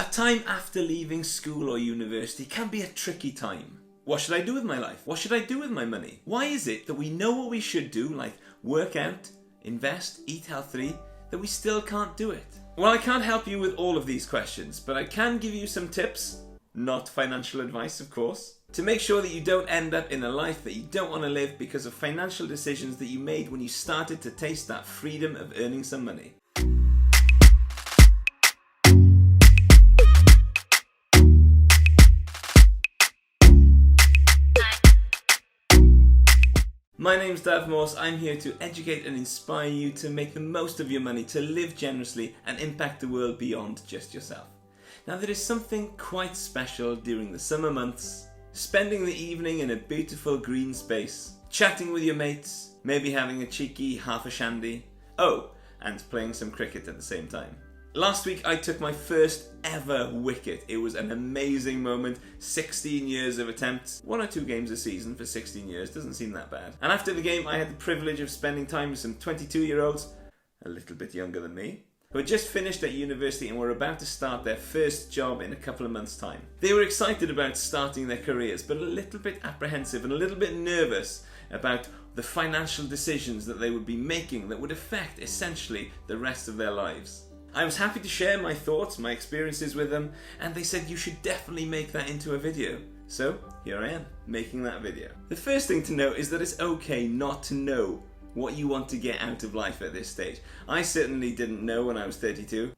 That time after leaving school or university can be a tricky time. What should I do with my life? What should I do with my money? Why is it that we know what we should do, like work out, invest, eat healthily, that we still can't do it? Well, I can't help you with all of these questions, but I can give you some tips, not financial advice of course, to make sure that you don't end up in a life that you don't want to live because of financial decisions that you made when you started to taste that freedom of earning some money. My name's Dav Morse. I'm here to educate and inspire you to make the most of your money, to live generously and impact the world beyond just yourself. Now, there is something quite special during the summer months, spending the evening in a beautiful green space, chatting with your mates, maybe having a cheeky half a shandy, and playing some cricket at the same time. Last week I took my first ever wicket. It was an amazing moment. 16 years of attempts. 1 or 2 games a season for 16 years. Doesn't seem that bad. And after the game I had the privilege of spending time with some 22-year-olds, a little bit younger than me, who had just finished at university and were about to start their first job in a couple of months' time. They were excited about starting their careers, but a little bit apprehensive and a little bit nervous about the financial decisions that they would be making that would affect essentially the rest of their lives. I was happy to share my thoughts, my experiences with them, and they said you should definitely make that into a video. So here I am, making that video. The first thing to note is that it's okay not to know what you want to get out of life at this stage. I certainly didn't know when I was 22.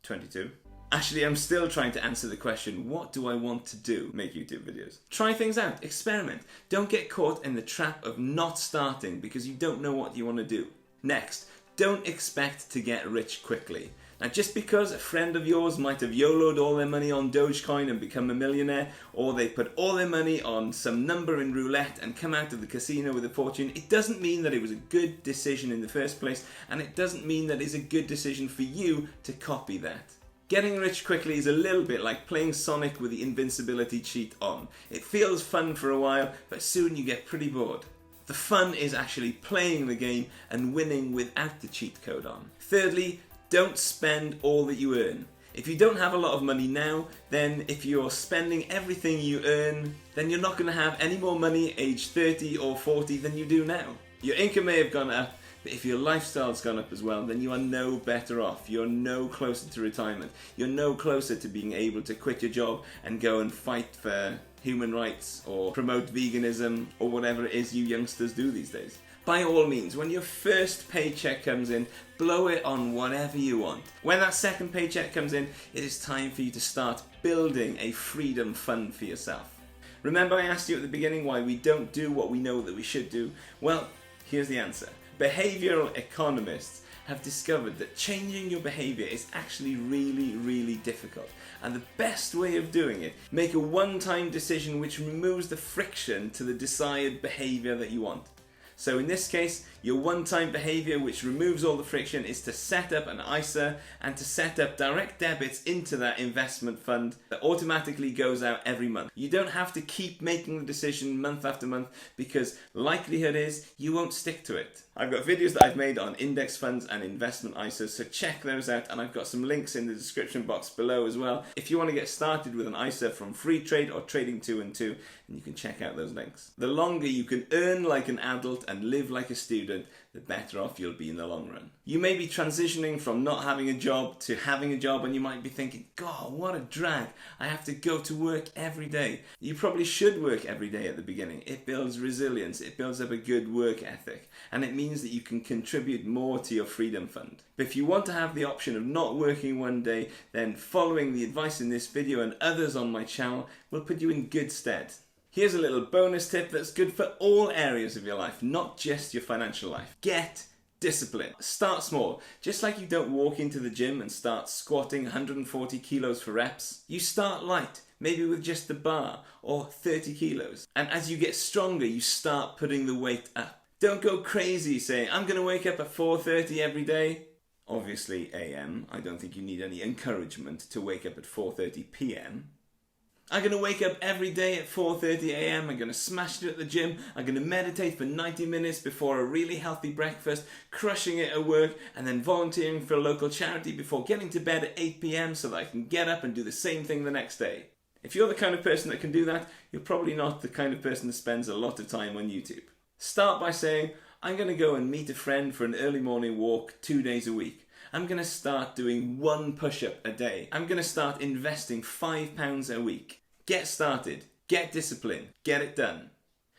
22. Actually, I'm still trying to answer the question, what do I want to do? Make YouTube videos. Try things out, experiment. Don't get caught in the trap of not starting because you don't know what you want to do. Next, don't expect to get rich quickly. Now, just because a friend of yours might have YOLO'd all their money on Dogecoin and become a millionaire, or they put all their money on some number in roulette and come out of the casino with a fortune, it doesn't mean that it was a good decision in the first place, and it doesn't mean that it's a good decision for you to copy that. Getting rich quickly is a little bit like playing Sonic with the invincibility cheat on. It feels fun for a while, but soon you get pretty bored. The fun is actually playing the game and winning without the cheat code on. Thirdly, don't spend all that you earn. If you don't have a lot of money now, then if you're spending everything you earn, then you're not going to have any more money age 30 or 40 than you do now. Your income may have gone up, but if your lifestyle's gone up as well, then you are no better off. You're no closer to retirement. You're no closer to being able to quit your job and go and fight for human rights or promote veganism or whatever it is you youngsters do these days. By all means, when your first paycheck comes in, blow it on whatever you want. When that second paycheck comes in, it is time for you to start building a freedom fund for yourself. Remember I asked you at the beginning why we don't do what we know that we should do? Well, here's the answer. Behavioral economists have discovered that changing your behavior is actually really difficult. And the best way of doing it, make a one-time decision which removes the friction to the desired behavior that you want. So in this case, your one-time behavior which removes all the friction is to set up an ISA and to set up direct debits into that investment fund that automatically goes out every month. You don't have to keep making the decision month after month because likelihood is you won't stick to it. I've got videos that I've made on index funds and investment ISAs, so check those out, and I've got some links in the description box below as well. If you want to get started with an ISA from Freetrade or Trading 2 and 2, and you can check out those links. The longer you can earn like an adult and live like a student, the better off you'll be in the long run. You may be transitioning from not having a job to having a job, and you might be thinking, God, what a drag. I have to go to work every day. You probably should work every day at the beginning. It builds resilience, it builds up a good work ethic, and it means that you can contribute more to your freedom fund. But if you want to have the option of not working one day, then following the advice in this video and others on my channel will put you in good stead. Here's a little bonus tip that's good for all areas of your life, not just your financial life. Get discipline. Start small. Just like you don't walk into the gym and start squatting 140 kilos for reps, you start light, maybe with just the bar or 30 kilos. And as you get stronger, you start putting the weight up. Don't go crazy saying, I'm going to wake up at 4:30 every day. Obviously AM. I don't think you need any encouragement to wake up at 4:30 PM. I'm going to wake up every day at 4:30 a.m. I'm going to smash it at the gym. I'm going to meditate for 90 minutes before a really healthy breakfast, crushing it at work, and then volunteering for a local charity before getting to bed at 8 p.m. so that I can get up and do the same thing the next day. If you're the kind of person that can do that, you're probably not the kind of person that spends a lot of time on YouTube. Start by saying, I'm going to go and meet a friend for an early morning walk 2 days a week. I'm going to start doing 1 push-up a day. I'm going to start investing £5 a week. Get started, get disciplined, get it done.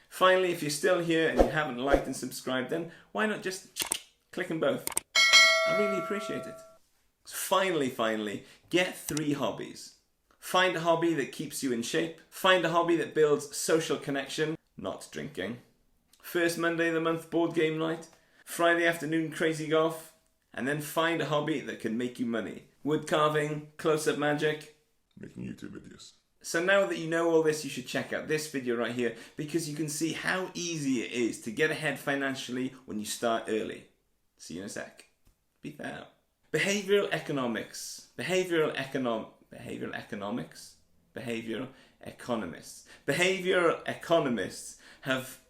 Finally, if you're still here and you haven't liked and subscribed, then why not just click them both? I really appreciate it. So finally, get 3 hobbies. Find a hobby that keeps you in shape. Find a hobby that builds social connection, not drinking. First Monday of the month board game night. Friday afternoon crazy golf. And then find a hobby that can make you money. Wood carving, close-up magic. Making YouTube videos. So now that you know all this, you should check out this video right here because you can see how easy it is to get ahead financially when you start early. See you in a sec. Peace out. Behavioral economics. Behavioral economists have